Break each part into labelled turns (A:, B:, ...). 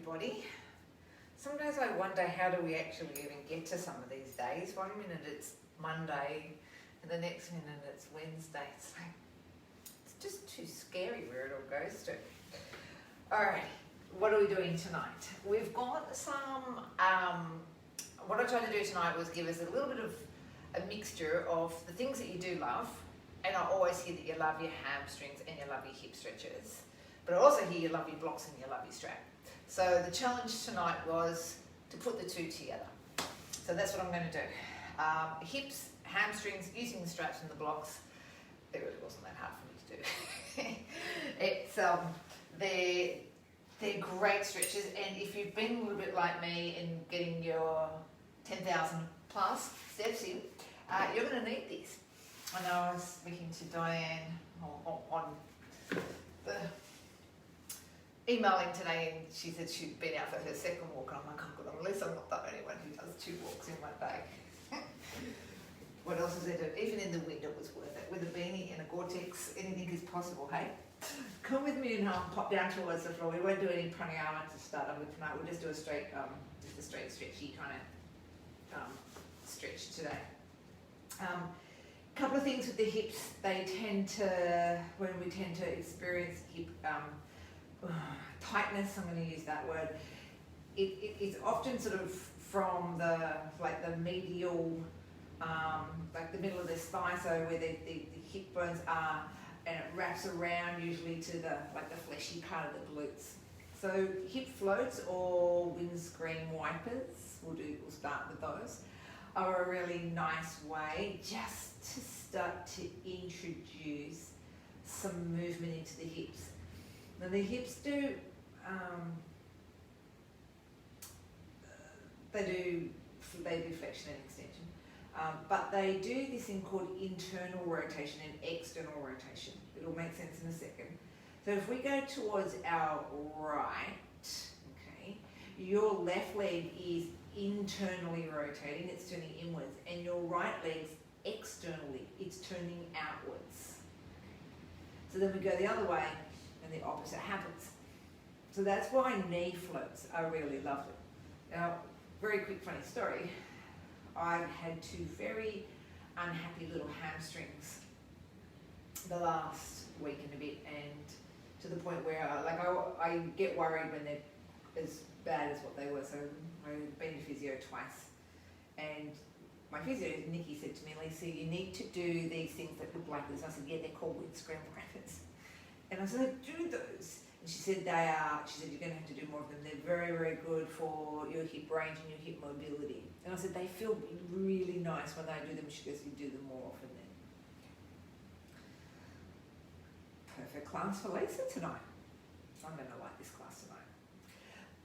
A: everybody. Sometimes I wonder, how do we actually even get to some of these days? One minute it's Monday and the next minute it's Wednesday. It's just too scary where it all goes to. Alright, what are we doing tonight? We've got some, what I tried to do tonight was give us a little bit of a mixture of the things that you do love, and I always hear that you love your hamstrings and you love your hip stretches, but I also hear you love your blocks and you love your strap. So the challenge tonight was to put the two together. So that's what I'm going to do. Hips, hamstrings, using the straps and the blocks. It really wasn't that hard for me to do. It's they're great stretches, and if you've been a little bit like me in getting your 10,000 plus steps in, you're going to need these. I know I was speaking to Diane on the emailing today, and she said she'd been out for her second walk, and I'm like, oh God, at least I'm not the only one who does 2 walks in one day. What else is there to do? Even in the wind it was worth it. With a beanie and a Gore-Tex, anything is possible, hey? Come with me and pop down towards the floor. We won't do any pranayama to start off with tonight. We'll just do a straight, stretchy kind of stretch today. Couple of things with the hips. They tend to, when we tend to experience hip tightness, I'm going to use that word, it's often sort of from the medial, like the middle of the thigh, so where the hip bones are, and it wraps around usually to the fleshy part of the glutes. So hip floats or windscreen wipers, we'll start with those, are a really nice way just to start to introduce some movement into the hips. Now the hips do, they do flexion and extension, but they do this thing called internal rotation and external rotation. It'll make sense in a second. So if we go towards our right, okay, your left leg is internally rotating, it's turning inwards, and your right leg's externally, it's turning outwards. So then we go the other way and the opposite happens. So that's why knee floats are really lovely. Now, very quick funny story. I've had 2 very unhappy little hamstrings the last week and a bit, and to the point where I get worried when they're as bad as what they were. So I've been to physio twice, and my physio, Nikki, said to me, Lisa, you need to do these things that look like this. I said, yeah, they're called windscreen wipers. And I said, do those. And she said, you're going to have to do more of them. They're very, very good for your hip range and your hip mobility. And I said, they feel really nice when I do them. She goes, you do them more often then. Perfect class for Lisa tonight. I'm going to like this class tonight.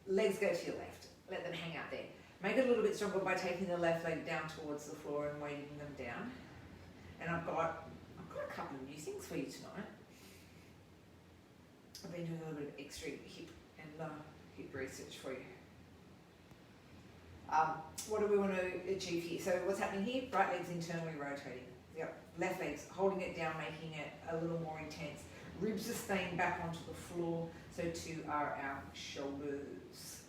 A: Legs go to your left. Let them hang out there. Make it a little bit stronger by taking the left leg down towards the floor and weighting them down. And I've got a couple of new things for you tonight. I've been doing a little bit of extra hip and hip research for you. What do we want to achieve here? So what's happening here? Right leg's internally rotating. Yep. Left leg's holding it down, making it a little more intense. Ribs are staying back onto the floor, so too are our shoulders.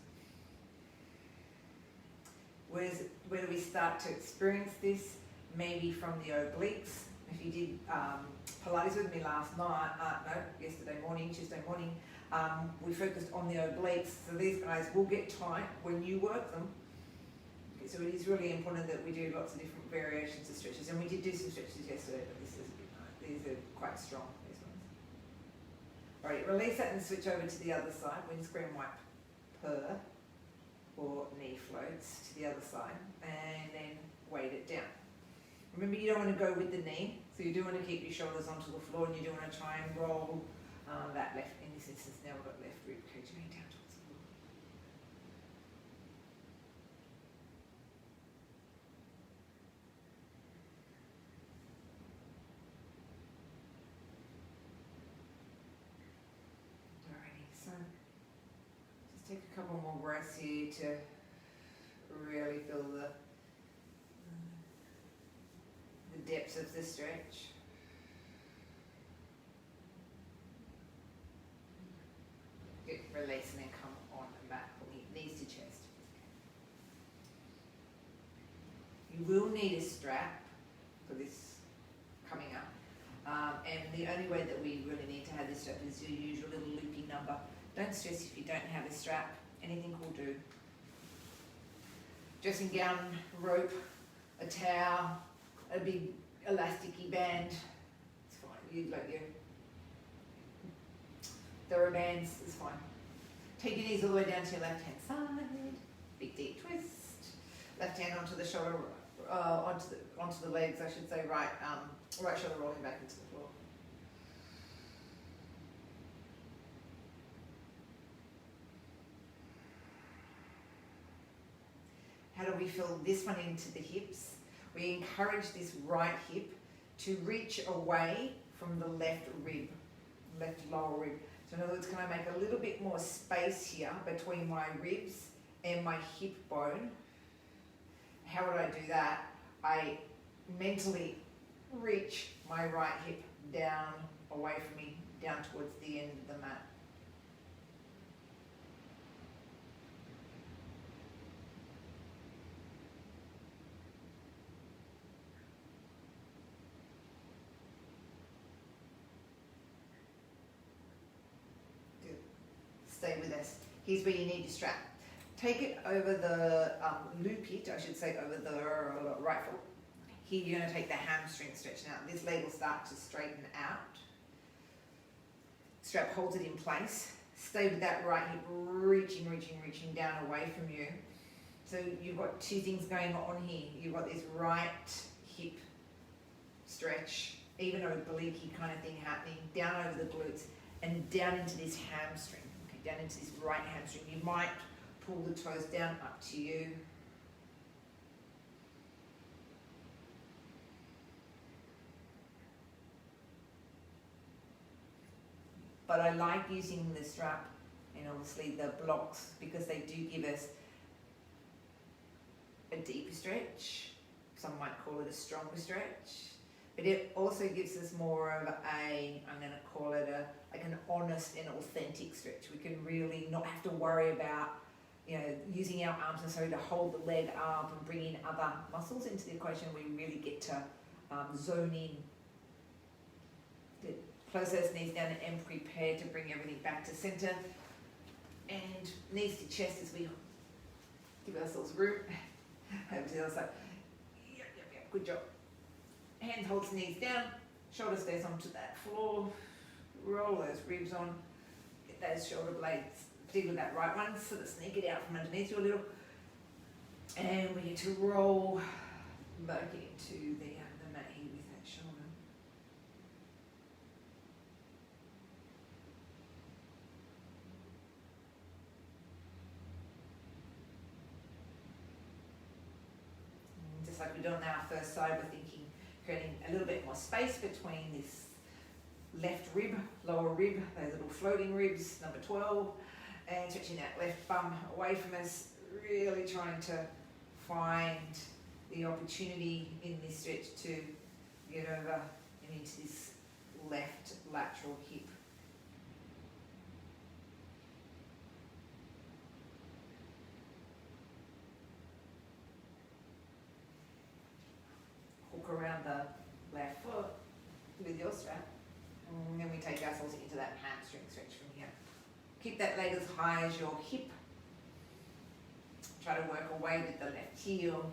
A: Where do we start to experience this? Maybe from the obliques. If you did Pilates with me yesterday morning, Tuesday morning, we focused on the obliques. So these guys will get tight when you work them. Okay, so it is really important that we do lots of different variations of stretches. And we did do some stretches yesterday, but these are quite strong, these ones. All right, release that and switch over to the other side. Windscreen wipe or knee floats to the other side, and then weight it down. Remember, you don't want to go with the knee, so you do want to keep your shoulders onto the floor, and you do want to try and roll that left, in this instance now we've got left rib cage down towards the floor. Alrighty, so just take a couple more breaths here to really feel the depths of the stretch. Good, release and then come on and back. You will need a strap for this coming up. And the only way that we really need to have this strap is your usual little loopy number. Don't stress if you don't have a strap, anything will do. Dressing gown, rope, a towel, a big elasticy band, it's fine. You like your TheraBands is fine. Take your knees all the way down to your left hand side, big deep twist. Left hand onto the shoulder, onto the legs, I should say, right shoulder rolling back into the floor. How do we fill this one into the hips? We encourage this right hip to reach away from the left rib, left lower rib. So in other words, can I make a little bit more space here between my ribs and my hip bone? How would I do that? I mentally reach my right hip down away from me, down towards the end of the mat. Good. Stay with us. Here's where you need your strap. Take it over the loop it, I should say, over the right foot. Here you're going to take the hamstring stretch. Now this leg will start to straighten out. Strap holds it in place. Stay with that right hip reaching down away from you. So you've got two things going on here. You've got this right hip stretch, even oblique kind of thing happening, down over the glutes and down into this hamstring. Okay, down into this right hamstring. You might pull the toes down, up to you. But I like using the strap and obviously the blocks because they do give us a deeper stretch. Some might call it a stronger stretch. But it also gives us more of a, I'm going to call it like an honest and authentic stretch. We can really not have to worry about using our arms necessarily to hold the leg up and bring in other muscles into the equation. We really get to zone in. Good. Close those knees down and prepare to bring everything back to center. And knees to chest as we give ourselves room. Over to the other side. Yep. Good job. Hand holds knees down. Shoulder stays onto that floor. Roll those ribs on. Get those shoulder blades. Dig with that right one, sort of sneak it out from underneath you a little. And we get to roll back into the mat here with that shoulder. And just like we did on our first side, we're thinking creating a little bit more space between this left rib, lower rib, those little floating ribs, number 12. And stretching that left bum away from us, really trying to find the opportunity in this stretch to get over and into this left lateral hip. Hook around the left foot with your strap, and then we take ourselves into that hamstring stretch from here. Keep that leg as high as your hip. Try to work away with the left heel.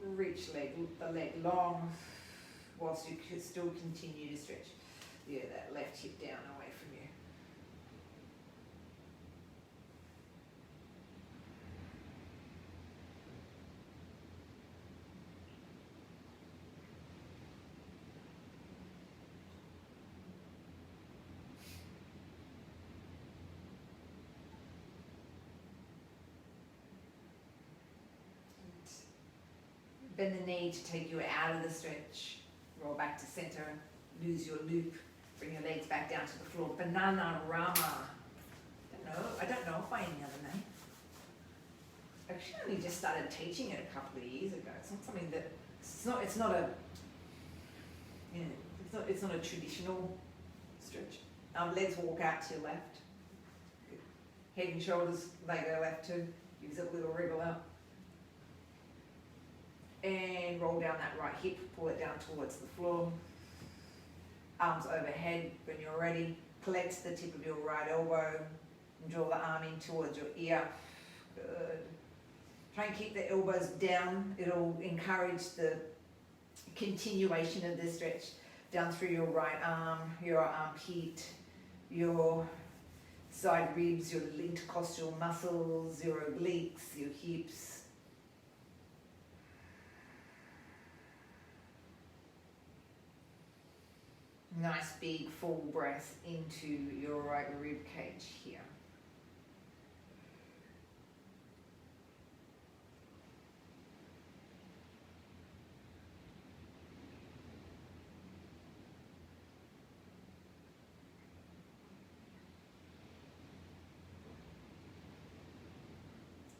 A: Reach the leg long whilst you still continue to stretch that left hip down away from you. Bend the knee to take you out of the stretch. Roll back to center, lose your loop, bring your legs back down to the floor. Banana Rama. I don't know if I any other name. I actually only just started teaching it a couple of years ago. It's not something that it's not a traditional stretch. Legs walk out to your left. Good. Head and shoulders, they go left too. Gives it a little wriggle out. and roll down that right hip, pull it down towards the floor. Arms overhead when you're ready. Collect the tip of your right elbow and draw the arm in towards your ear. Good. Try and keep the elbows down. It'll encourage the continuation of the stretch down through your right arm, your armpit, your side ribs, your intercostal muscles, your obliques, your hips. Nice big full breath into your right rib cage here.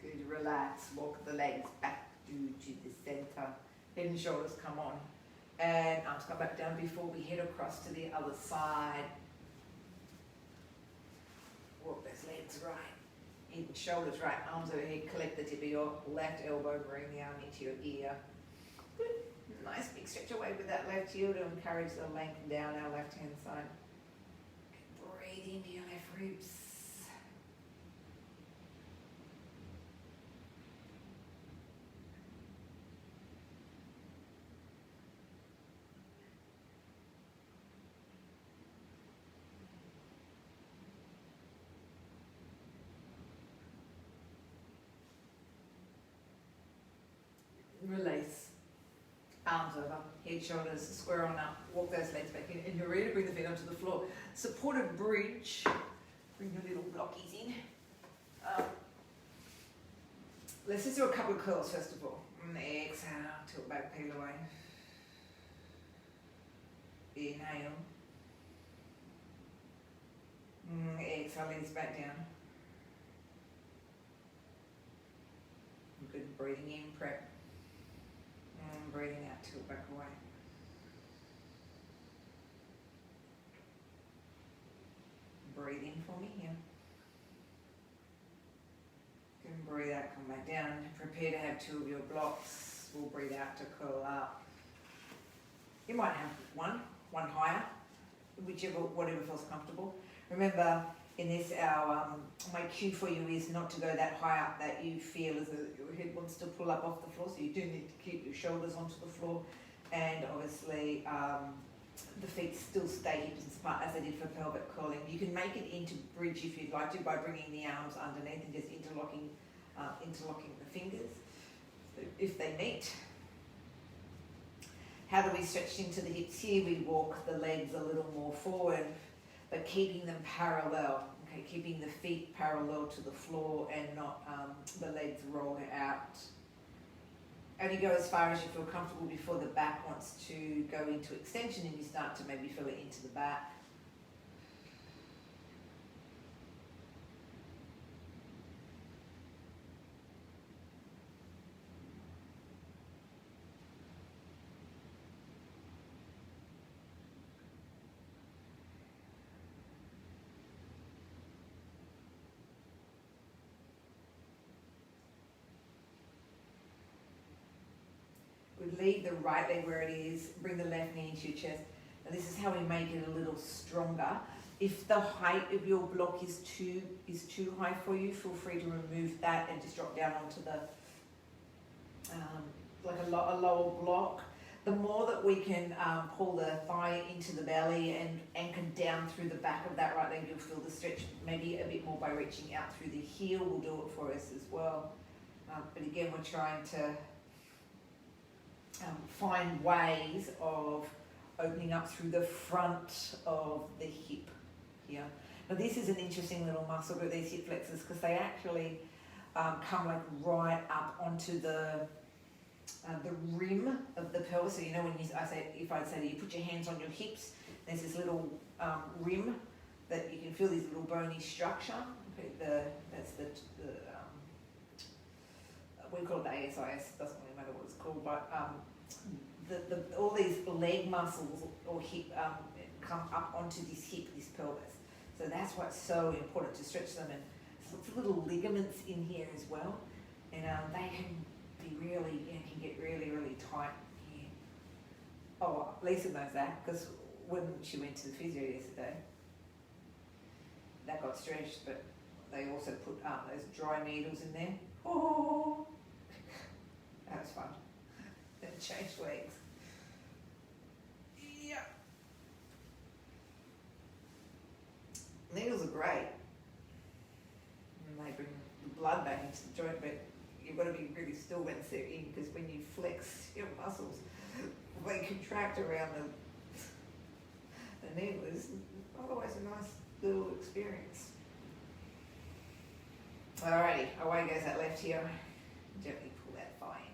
A: Good, relax, walk the legs back to the center. Head and shoulders come on. And arms come back down before we head across to the other side. Walk those legs right. Head and shoulders right, arms overhead, collect the tip of your left elbow, bring the arm into your ear. Good. Nice big stretch away with that left heel to encourage the length down our left hand side. Breathe into your left ribs. Release. Arms over, head, shoulders, square on up, walk those legs back in, and you're ready to bring the feet onto the floor. Supported bridge, bring your little blockies in. Let's just do a couple of curls first of all. Exhale, tilt back, peel away. Inhale. Exhale, legs back down. Good, breathing in, prep. And breathing out, tilt back away. Breathe in for me here. Good, breathe out, come back down. Prepare to have two of your blocks. We'll breathe out to curl up. You might have one higher, whatever feels comfortable. Remember, in this, my cue for you is not to go that high up that you feel as though your head wants to pull up off the floor, so you do need to keep your shoulders onto the floor, and obviously the feet still stay hip and apart as they did for pelvic curling. You can make it into bridge if you'd like to by bringing the arms underneath and just interlocking the fingers if they meet. How do we stretch into the hips here? We walk the legs a little more forward, but keeping them parallel, okay, keeping the feet parallel to the floor and not the legs rolled out. Only go as far as you feel comfortable before the back wants to go into extension and you start to maybe feel it into the back. Leave the right leg where it is, bring the left knee into your chest. Now this is how we make it a little stronger. If the height of your block is too high for you, feel free to remove that and just drop down onto the like a lower block. The more that we can pull the thigh into the belly and anchor down through the back of that right leg, you'll feel the stretch maybe a bit more by reaching out through the heel. Will do it for us as well. But again, we're trying to find ways of opening up through the front of the hip here. Now this is an interesting little muscle group, these hip flexors, because they actually come like right up onto the rim of the pelvis. So you know when if I'd say to you, put your hands on your hips, there's this little rim that you can feel this little bony structure. Okay, that's the we call it the ASIS, doesn't really matter what it's called, but all these leg muscles or hip come up onto this hip, this pelvis. So that's what's so important to stretch them. And there's lots of little ligaments in here as well, and they can be really, can get really, really tight here. Oh, Lisa knows that because when she went to the physio yesterday, that got stretched, but they also put those dry needles in there. Oh, that was fun. Then changed legs. Yeah. Needles are great. And they bring the blood back into the joint, but you've got to be really still when they're in, because when you flex your muscles, they contract around the needle. It's otherwise a nice little experience. Alrighty, away goes that left heel. Gently pull that thigh in.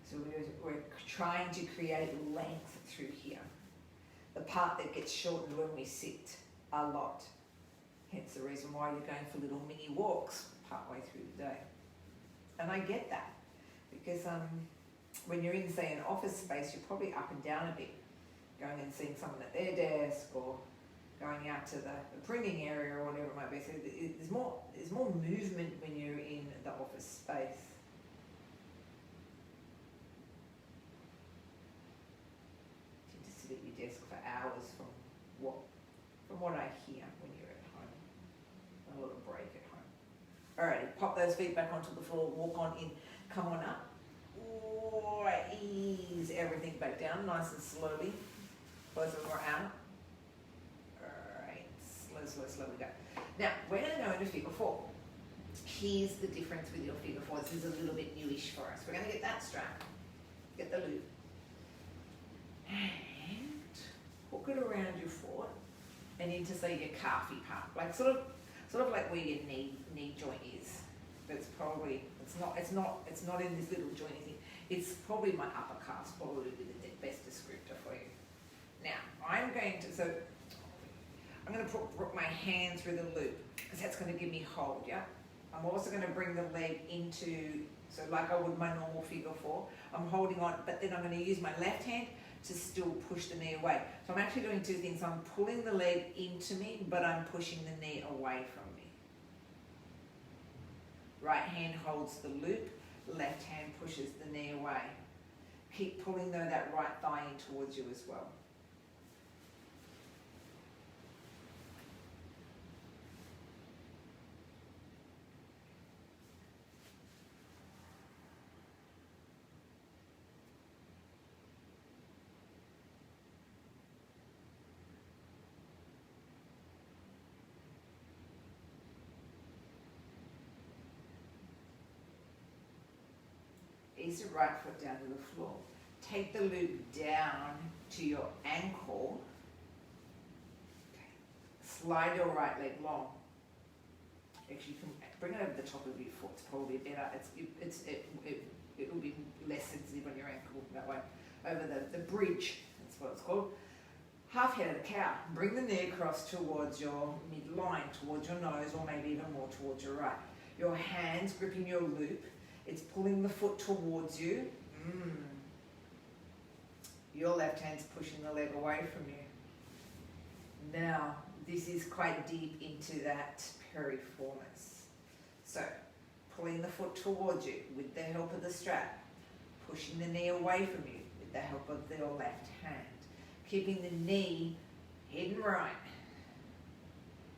A: So we're trying to create length through here. The part that gets shortened when we sit a lot. Hence the reason why you're going for little mini walks partway through the day. And I get that, because when you're in, say, an office space, you're probably up and down a bit, going and seeing someone at their desk or going out to the printing area or whatever it might be. So there's more movement when you're in the office space. You just sit at your desk for hours from what I hear when you're at home. A little break at home. Alrighty, pop those feet back onto the floor, walk on in, come on up. Alright, ease everything back down nice and slowly. Both of them are out. Alright, slow we go. Now, we're going to go into figure four. Here's the difference with your figure four. This is a little bit newish for us. We're going to get that strap, get the loop, and hook it around your foot and into, say, your calfy part, like sort of like where your knee joint is. But it's not in this little jointy thing. It's probably my upper calf's probably the best descriptor for you. Now I'm going to put my hand through the loop, because that's going to give me hold. Yeah. I'm also going to bring the leg into, so like I would my normal figure four. I'm holding on, but then I'm going to use my left hand to still push the knee away. So I'm actually doing two things. I'm pulling the leg into me, but I'm pushing the knee away from me. Right hand holds the loop, left hand pushes the knee away. Keep pulling though that right thigh in towards you as well. Ease the right foot down to the floor. Take the loop down to your ankle. Okay. Slide your right leg long. Actually, you can bring it over the top of your foot. It's probably better. It will be less sensitive on your ankle that way. Over the bridge, that's what it's called. Half head of the cow. Bring the knee across towards your midline, towards your nose, or maybe even more towards your right. Your hands gripping your loop. It's pulling the foot towards you. Your left hand's pushing the leg away from you. Now, this is quite deep into that piriformis. So, pulling the foot towards you with the help of the strap. Pushing the knee away from you with the help of your left hand. Keeping the knee hidden right.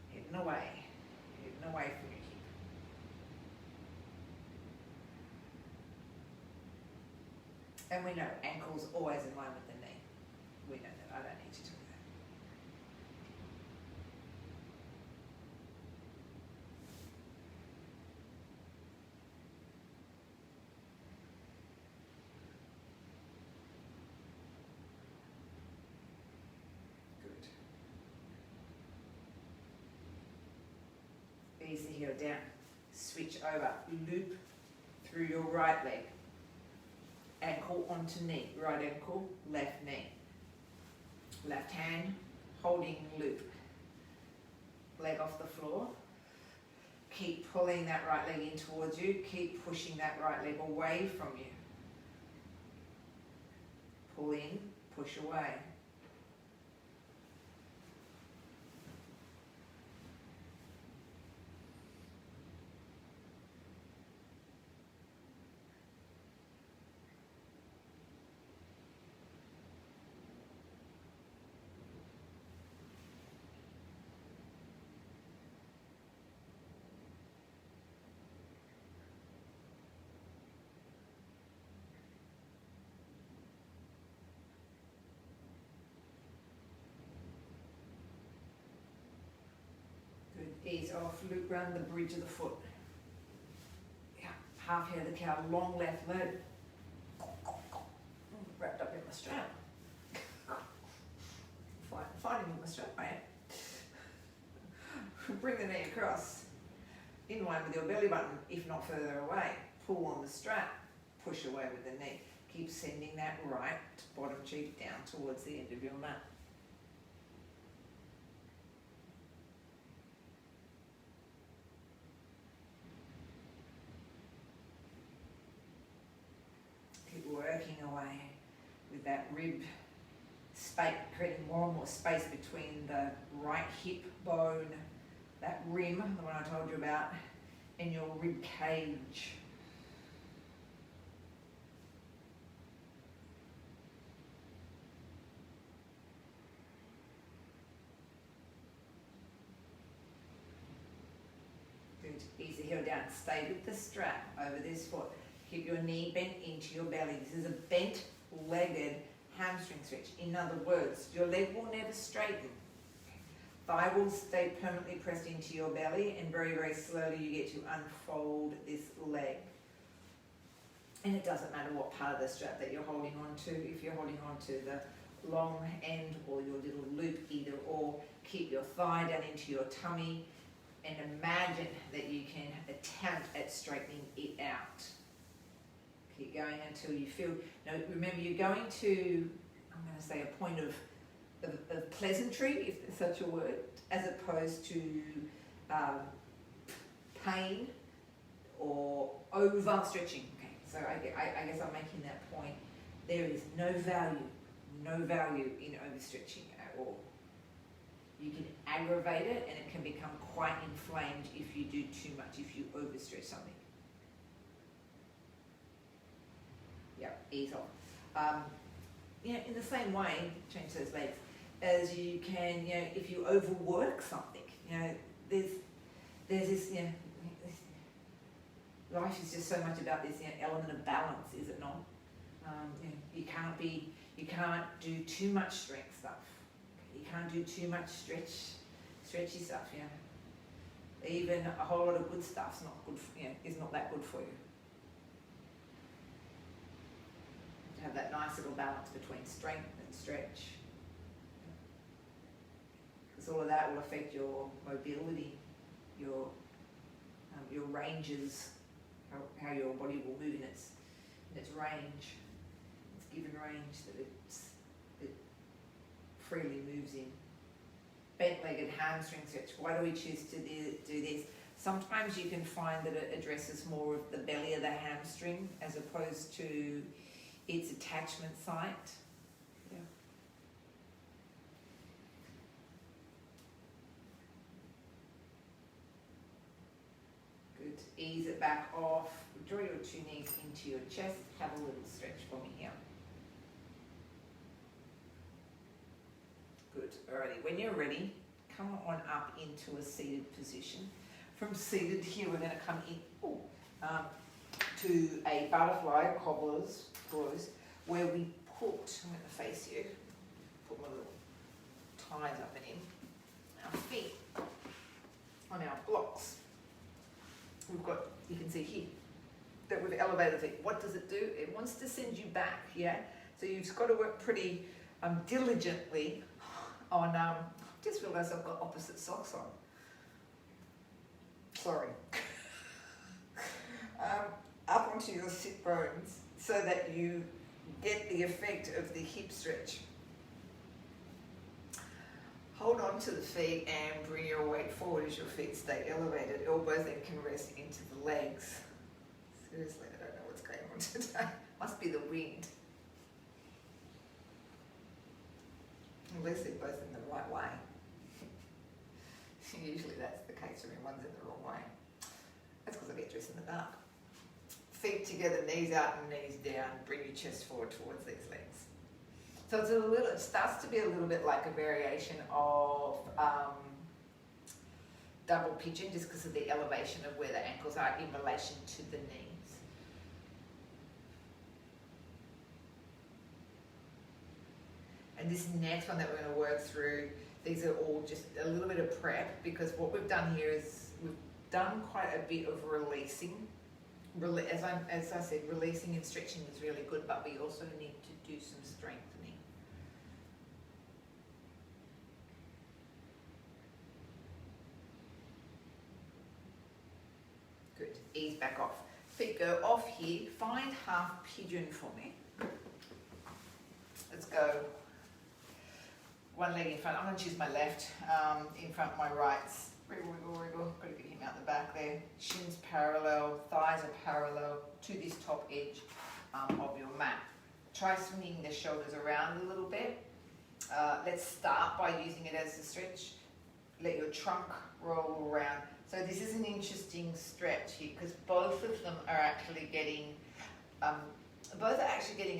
A: Hidden away from your hip. And we know ankle's always in line with the knee. We know that. I don't need to tell you that. Good. Ease the heel down. Switch over. Loop through your right leg. Ankle onto knee, right ankle, left knee. Left hand holding loop. Leg off the floor. Keep pulling that right leg in towards you. Keep pushing that right leg away from you. Pull in, push away. Ease off, loop around the bridge of the foot. Yeah, half hair of the cow, long left leg. Wrapped up in my strap. Finding my strap, mate. Bring the knee across, in line with your belly button, if not further away. Pull on the strap, push away with the knee. Keep sending that right bottom cheek down towards the end of your mat. Working away with that rib space, creating more and more space between the right hip bone, that rim, the one I told you about, and your rib cage. Good. Ease the heel down. Stay with the strap over this foot. Keep your knee bent into your belly. This is a bent-legged hamstring stretch. In other words, your leg will never straighten. Thigh will stay permanently pressed into your belly, and very, very slowly you get to unfold this leg. And it doesn't matter what part of the strap that you're holding on to. If you're holding on to the long end or your little loop, either or, keep your thigh down into your tummy and imagine that you can attempt at straightening it out. Keep going until you feel, now remember you're going to, I'm going to say a point of pleasantry, if there's such a word, as opposed to pain or over-stretching. Okay, so I guess I'm making that point. There is no value in overstretching at all. You can aggravate it and it can become quite inflamed if you do too much, if you overstretch something. Yep, ease off. In the same way, change those legs, as you can, if you overwork something, there's this, life is just so much about this, element of balance, is it not? You can't do too much strength stuff. You can't do too much stretchy stuff, Even a whole lot of good stuff's not good, is not that good for you. Have that nice little balance between strength and stretch, because all of that will affect your mobility, your ranges, how your body will move in its range, its given range that it freely moves in. Bent-legged hamstring stretch. Why do we choose to do this? Sometimes you can find that it addresses more of the belly of the hamstring as opposed to its attachment site. Good. Ease it back off. Draw your two knees into your chest. Have a little stretch for me here. Good. Alrighty. When you're ready, come on up into a seated position. From seated here, we're going to come in to a butterfly cobbler's pose, where we put, I'm going to face you, put my little ties up and in, our feet on our blocks. We've got, you can see here, that we've elevated the feet. What does it do? It wants to send you back, So you've got to work pretty diligently on, just realised I've got opposite socks on. Sorry. Up onto your sit bones so that you get the effect of the hip stretch. Hold on to the feet and bring your weight forward as your feet stay elevated. Elbows then can rest into the legs. Seriously, I don't know what's going on today. Must be the wind. Unless they're both in the right way. Usually that's the case when one's in the wrong way. That's because I get dressed in the dark. Feet together, knees out and knees down. Bring your chest forward towards these legs. So it's it starts to be a little bit like a variation of double pigeon, just because of the elevation of where the ankles are in relation to the knees. And this next one that we're going to work through, these are all just a little bit of prep, because what we've done here is we've done quite a bit of releasing. As I said, releasing and stretching is really good, but we also need to do some strengthening. Good. Ease back off. Feet go off here. Find half pigeon for me. Let's go. One leg in front. I'm going to choose my left. In front, my right's. Wriggle, wriggle, wriggle. Got to get him out the back there. Shins parallel. Thighs are parallel to this top edge of your mat. Try swinging the shoulders around a little bit. Let's start by using it as a stretch. Let your trunk roll around. So this is an interesting stretch here, because both of them are actually getting, a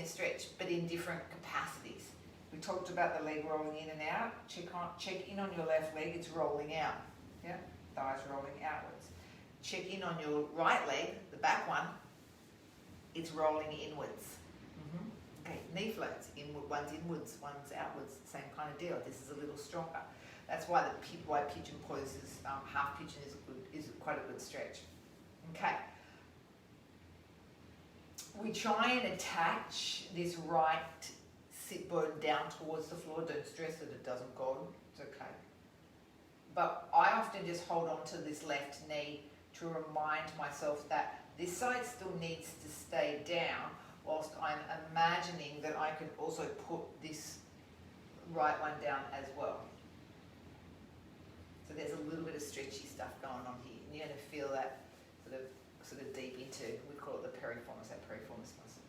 A: stretch, but in different capacities. We talked about the leg rolling in and out. Check in on your left leg, it's rolling out. Yeah, thighs rolling outwards. Check in on your right leg, the back one, it's rolling inwards. Okay, knee floats, one's inwards, one's outwards, same kind of deal. This is a little stronger. That's why pigeon poses, half pigeon is quite a good stretch. Okay. We try and attach this right sit bone down towards the floor. Don't stress that it doesn't go. It's okay. But I often just hold on to this left knee to remind myself that this side still needs to stay down, whilst I'm imagining that I can also put this right one down as well. So there's a little bit of stretchy stuff going on here. And you're going to feel that sort of deep into, we call it the piriformis, that piriformis muscle.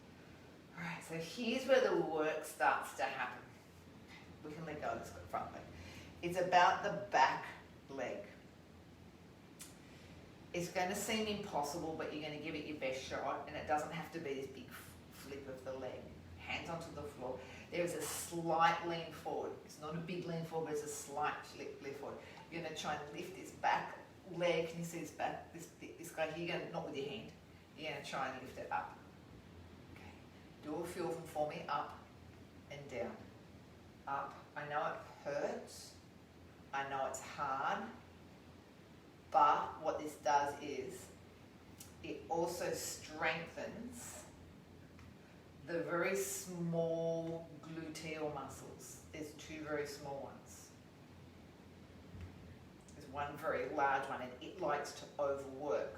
A: All right, so here's where the work starts to happen. We can let go of this front leg. It's about the back leg. It's going to seem impossible, but you're going to give it your best shot, and it doesn't have to be this big flip of the leg. Hands onto the floor. There is a slight lean forward. It's not a big lean forward, but it's a slight lift forward. You're going to try and lift this back leg. Can you see this back? This guy here. You're going to, not with your hand. You're going to try and lift it up. Okay. Do a feel for me. Up and down. Up. I know it hurts. I know it's hard. But what this does is it also strengthens the very small gluteal muscles. There's two very small ones. There's one very large one, and it likes to overwork.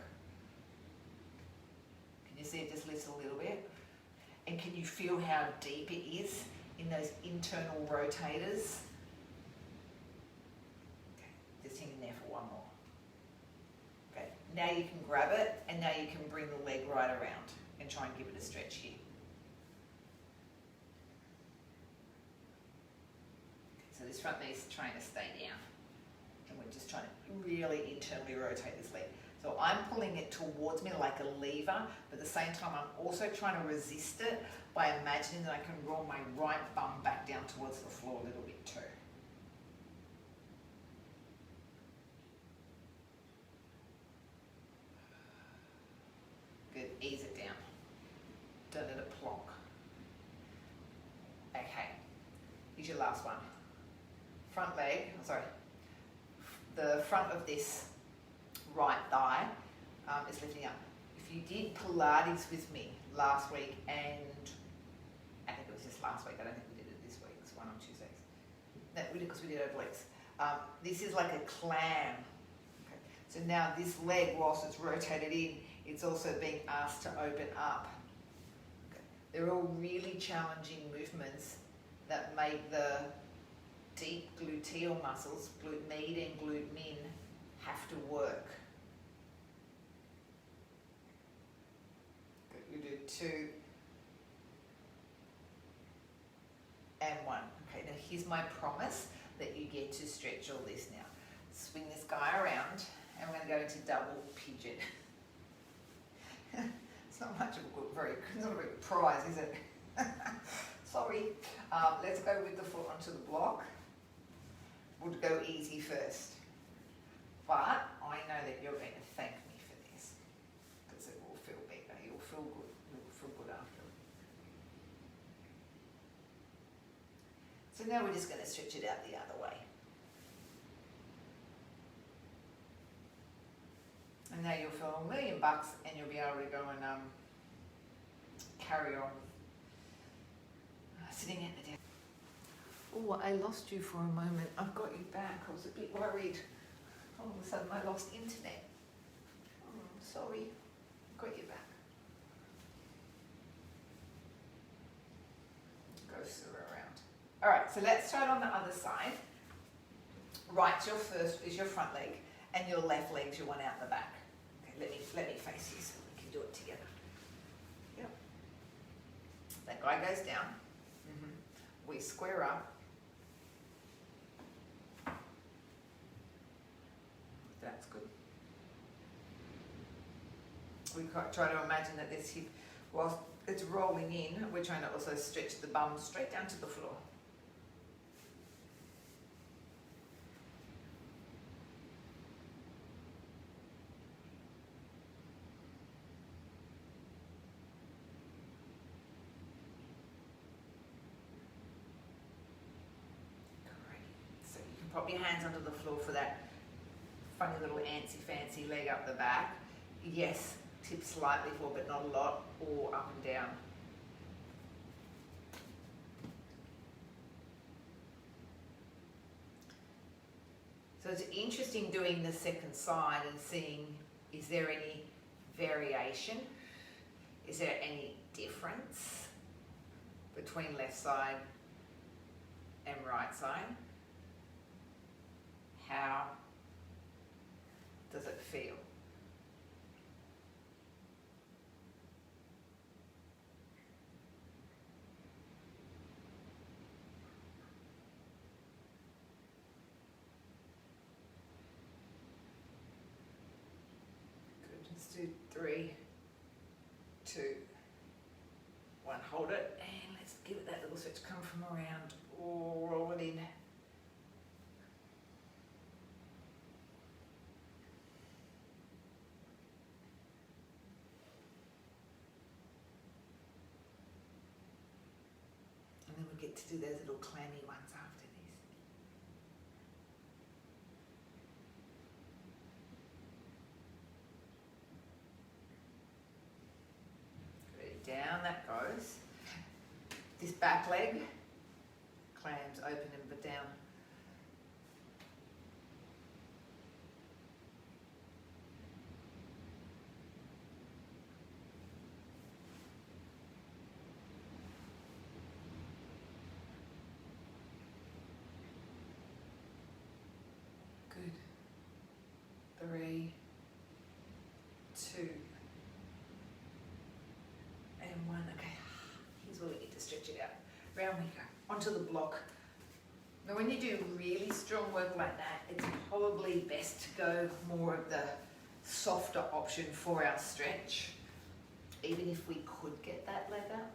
A: Can you see it just lifts a little bit? And can you feel how deep it is in those internal rotators? Okay, just hang in there for one more. Okay, now you can grab it, and now you can bring the leg right around and try and give it a stretch here. So this front knee is trying to stay down, and we're just trying to really internally rotate this leg. So I'm pulling it towards me like a lever, but at the same time I'm also trying to resist it by imagining that I can roll my right bum back down towards the floor a little bit too. Good, ease it down. Don't let it plonk. Okay, here's your last one. Front leg, the front of this right thigh is lifting up. If you did Pilates with me last week, and I think it was just last week, I don't think we did it this week, it's one on Tuesdays. No, we did because we did obliques. This is like a clam. Okay. So now this leg, whilst it's rotated in, it's also being asked to open up. Okay. They're all really challenging movements that make the deep gluteal muscles, glute med and glute min, have to work. Good. We do 2 and 1. Okay, now here's my promise that you get to stretch all this now. Swing this guy around, and we're going to go into double pigeon. It's not much of a very good prize, is it? Sorry. Let's go with the foot onto the block. We'll go easy first. But I know that you're going to thank me for this, because it will feel better. You'll feel good. You'll feel good after. So now we're just going to stretch it out the other way. And now you'll feel $1 million and you'll be able to go and carry on sitting at the desk. Oh, I lost you for a moment. I've got you back. I was a bit worried. All of a sudden I lost internet. Oh, sorry. Got you back. Go around. All right, so let's start on the other side. Right, is your front leg, and your left leg's your one out the back. Okay, let me face you so we can do it together. Yep. That guy goes down. We square up. That's good. We try to imagine that this hip, whilst it's rolling in, we're trying to also stretch the bum straight down to the floor. Pop your hands onto the floor for that funny little antsy-fancy leg up the back. Yes, tip slightly forward, but not a lot, or up and down. So it's interesting doing the second side and seeing, is there any variation? Is there any difference between left side and right side? How does it feel? Good. Let's do 3, 2, 1. Hold it, and let's give it that little switch. Come from around, or roll it in. Get to do those little clammy ones after this. Good, down that goes. This back leg, clams open and down. Good. 3, 2, and 1. Okay, here's where we get to stretch it out. Round we go, onto the block. Now when you do really strong work like that, it's probably best to go more of the softer option for our stretch, even if we could get that leg up.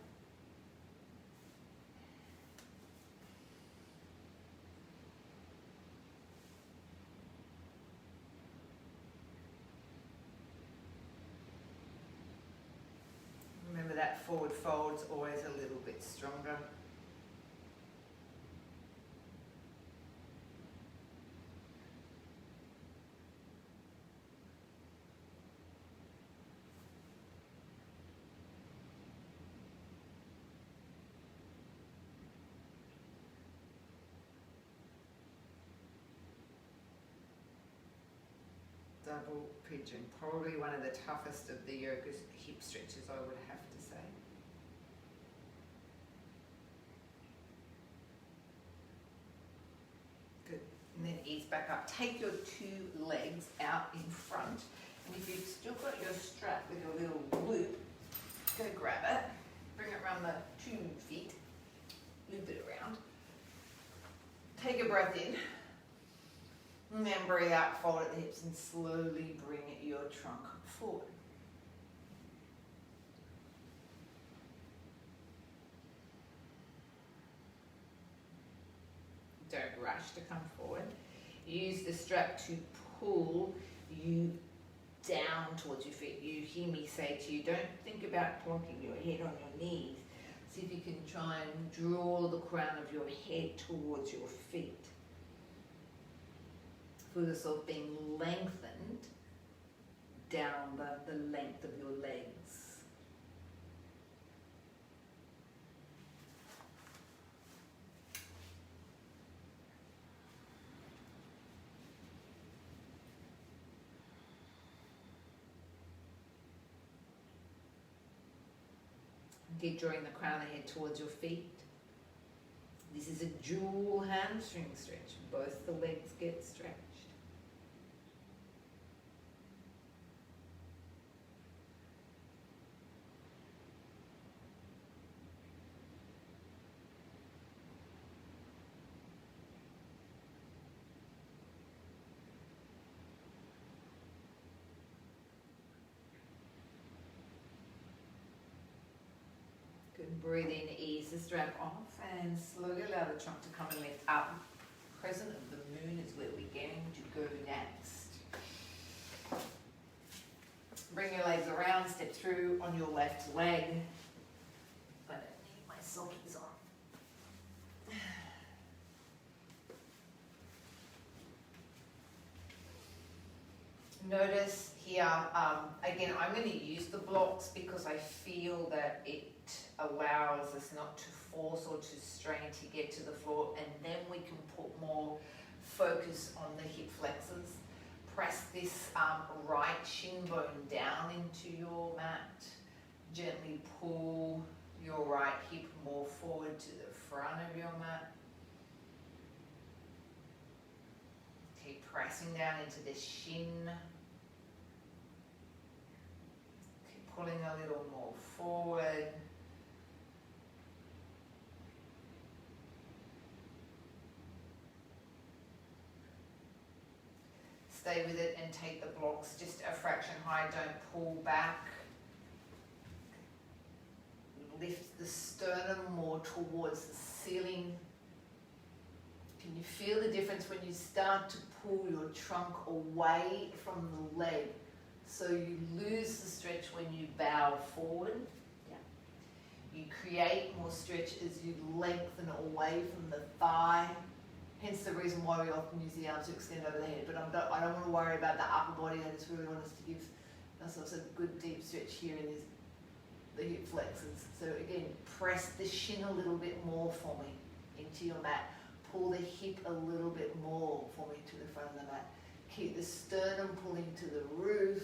A: Remember that forward fold's always a little bit stronger. Double pigeon, probably one of the toughest of the yoga hip stretches, I would have to say. Good, and then ease back up. Take your 2 legs out in front, and if you've still got your strap with your little loop, go grab it, bring it around the 2 feet, loop it around, Take a breath in. And then breathe out, fold at the hips and slowly bring your trunk forward. Don't rush to come forward. Use the strap to pull you down towards your feet. You hear me say to you, don't think about plonking your head on your knees. See if you can try and draw the crown of your head towards your feet. Feel yourself being lengthened down the length of your legs. Keep drawing the crown of the head towards your feet. This is a dual hamstring stretch. Both the legs get stretched. Good. Breathe in, ease the strap off, and slowly allow the trunk to come and lift up. Crescent of the moon is where we're getting to go next. Bring your legs around, step through on your left leg. I don't need my sockies on. Notice here, again, I'm going to use the blocks because I feel that it allows us not to force or to strain to get to the floor, and then we can put more focus on the hip flexors. Press this right shin bone down into your mat. Gently pull your right hip more forward to the front of your mat. Keep pressing down into the shin. Keep pulling a little more forward. Stay with it and take the blocks just a fraction high. Don't pull back. Lift the sternum more towards the ceiling. Can you feel the difference when you start to pull your trunk away from the leg? So you lose the stretch when you bow forward. Yeah. You create more stretch as you lengthen away from the thigh. Hence the reason why we often use the arms to extend over the head. But I don't want to worry about the upper body. I just really want us to give ourselves a good deep stretch here in the hip flexors. So again, press the shin a little bit more for me into your mat. Pull the hip a little bit more for me to the front of the mat. Keep the sternum pulling to the roof.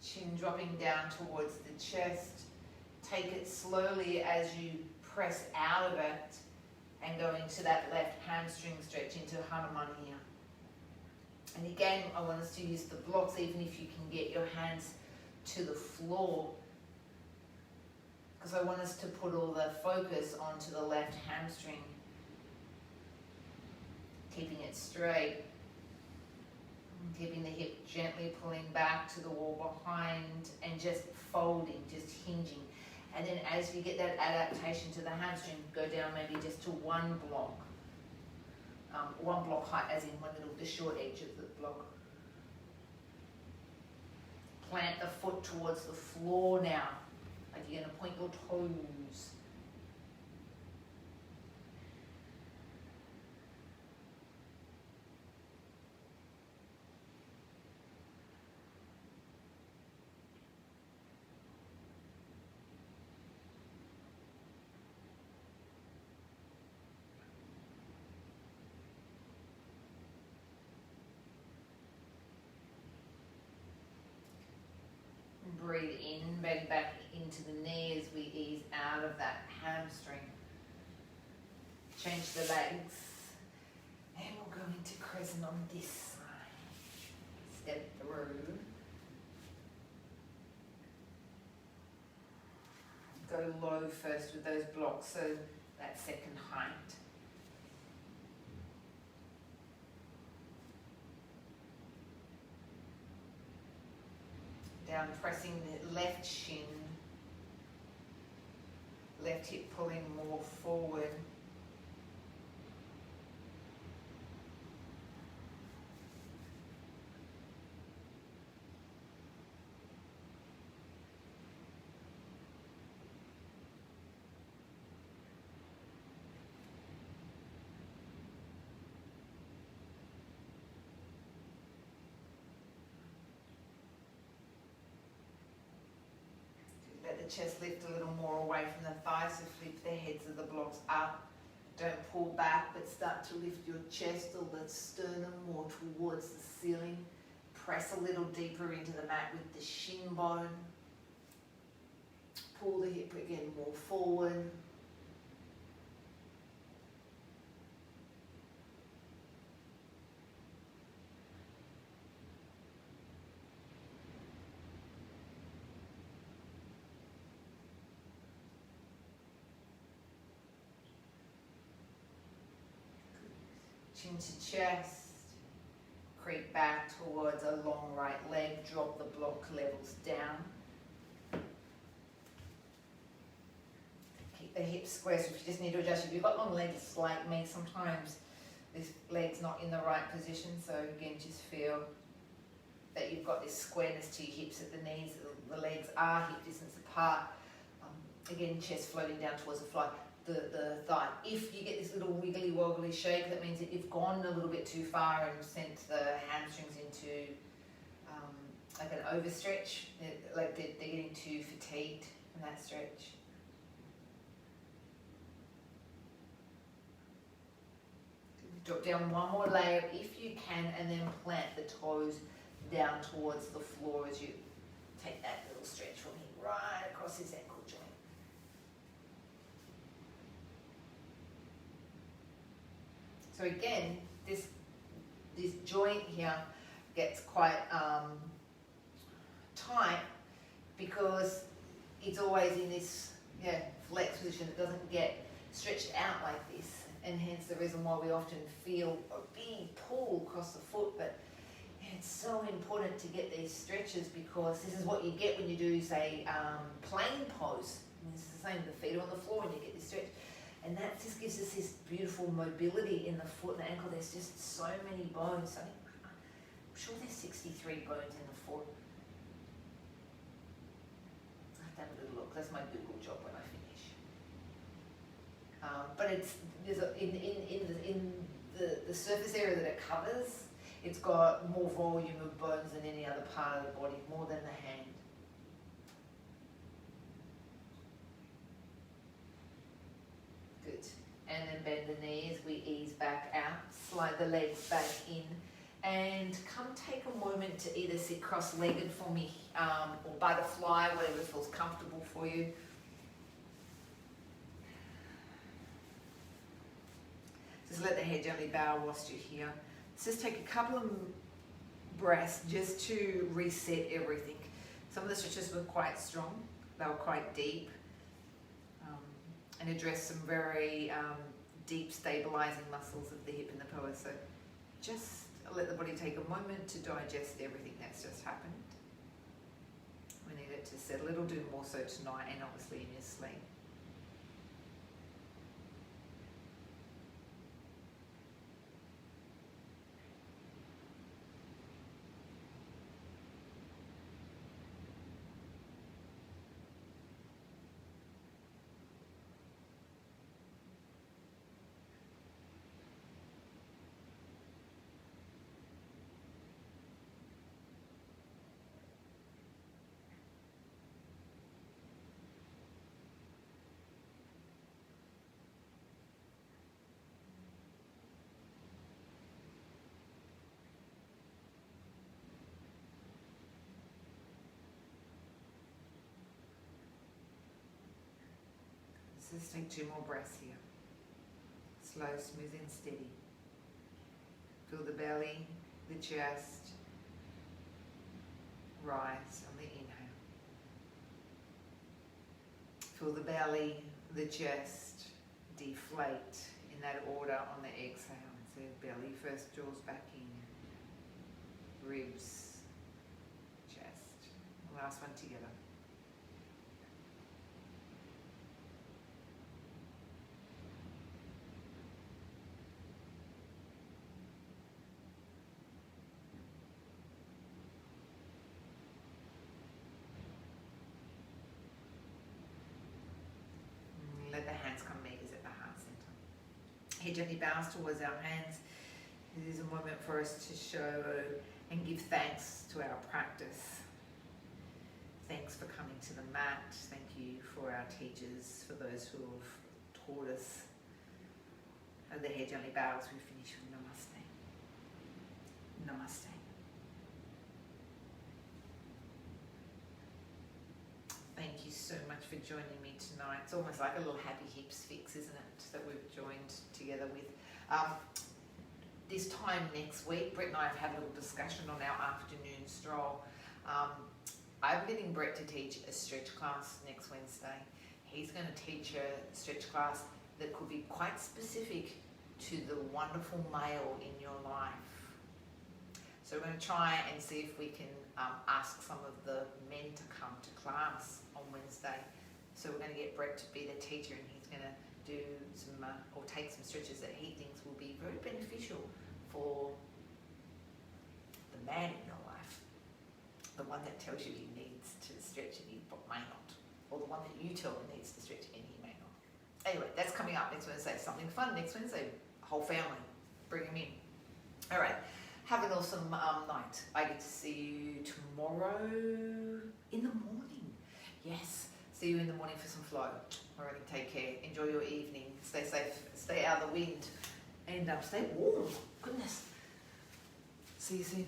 A: Chin dropping down towards the chest. Take it slowly as you press out of it and go into that left hamstring stretch into Hanuman here. And again, I want us to use the blocks even if you can get your hands to the floor, because I want us to put all the focus onto the left hamstring. Keeping it straight. Keeping the hip gently pulling back to the wall behind and just folding, just hinging. And then as you get that adaptation to the hamstring, go down maybe just to one block height, as in the short edge of the block. Plant the foot towards the floor now. Like you're going to point your toes. Breathe in, maybe back into the knee as we ease out of that hamstring. Change the legs. And we'll go into crescent on this side. Step through. Go low first with those blocks, so that second height. Down, pressing the left shin, left hip pulling more forward. Let the chest lift a little more away from the thighs, so flip the heads of the blocks up. Don't pull back, but start to lift your chest or the sternum more towards the ceiling. Press a little deeper into the mat with the shin bone. Pull the hip again more forward. Chin to chest, creep back towards a long right leg, drop the block levels down. Keep the hips square, so if you just need to adjust, if you've got long legs like me, sometimes this leg's not in the right position, so again just feel that you've got this squareness to your hips at the knees, the legs are hip distance apart. Again, chest floating down towards the floor. The thigh. If you get this little wiggly woggly shake, that means that you've gone a little bit too far and sent the hamstrings into like an overstretch, like they're getting too fatigued in that stretch. Drop down one more layer if you can, and then plant the toes down towards the floor as you take that little stretch from here right across his ankle joint. So again, this joint here gets quite tight because it's always in this flex position. It doesn't get stretched out like this, and hence the reason why we often feel a big pull across the foot. But it's so important to get these stretches, because this is what you get when you do, say, plane pose. And it's the same with the feet on the floor, and you get this stretch. And that just gives us this beautiful mobility in the foot and the ankle. There's just so many bones. I'm sure there's 63 bones in the foot. I have to have a little look. That's my Google job when I finish. But in the surface area that it covers, it's got more volume of bones than any other part of the body, more than the hand. And then bend the knees, we ease back out, slide the legs back in, and come take a moment to either sit cross-legged for me or butterfly, whatever feels comfortable for you. Just let the head gently bow whilst you're here. Let's just take a couple of breaths just to reset everything. Some of the stretches were quite strong, they were quite deep. And address some very deep stabilizing muscles of the hip and the pelvis. So just let the body take a moment to digest everything that's just happened. We need it to settle. It'll do more so tonight and obviously in your sleep. Let's take 2 more breaths here. Slow, smooth and steady. Feel the belly, the chest rise on the inhale. Feel the belly, the chest deflate in that order on the exhale. So belly first, jaws back in, ribs, chest. Last one together. Let the hands come meet us at the heart center. Head gently bows towards our hands. This is a moment for us to show and give thanks to our practice. Thanks for coming to the mat. Thank you for our teachers, for those who have taught us. And the head gently bows, we finish with Namaste. Namaste. Thank you so much for joining me tonight. It's almost like a little happy hips fix, isn't it, that we've joined together with. This time next week, Brett and I have had a little discussion on our afternoon stroll. I'm getting Brett to teach a stretch class next Wednesday. He's going to teach a stretch class that could be quite specific to the wonderful male in your life. So we're going to try and see if we can ask some of the men to come to class on Wednesday. So we're going to get Brett to be the teacher, and he's going to do some or take some stretches that he thinks will be very beneficial for the man in your life. The one that tells you he needs to stretch and he may not. Or the one that you tell him needs to stretch and he may not. Anyway, that's coming up next Wednesday. Something fun next Wednesday. Whole family. Bring them in. All right. Have an awesome night. I get to see you tomorrow in the morning. Yes. See you in the morning for some flow. Alrighty, take care. Enjoy your evening. Stay safe. Stay out of the wind. And stay warm. Goodness. See you soon.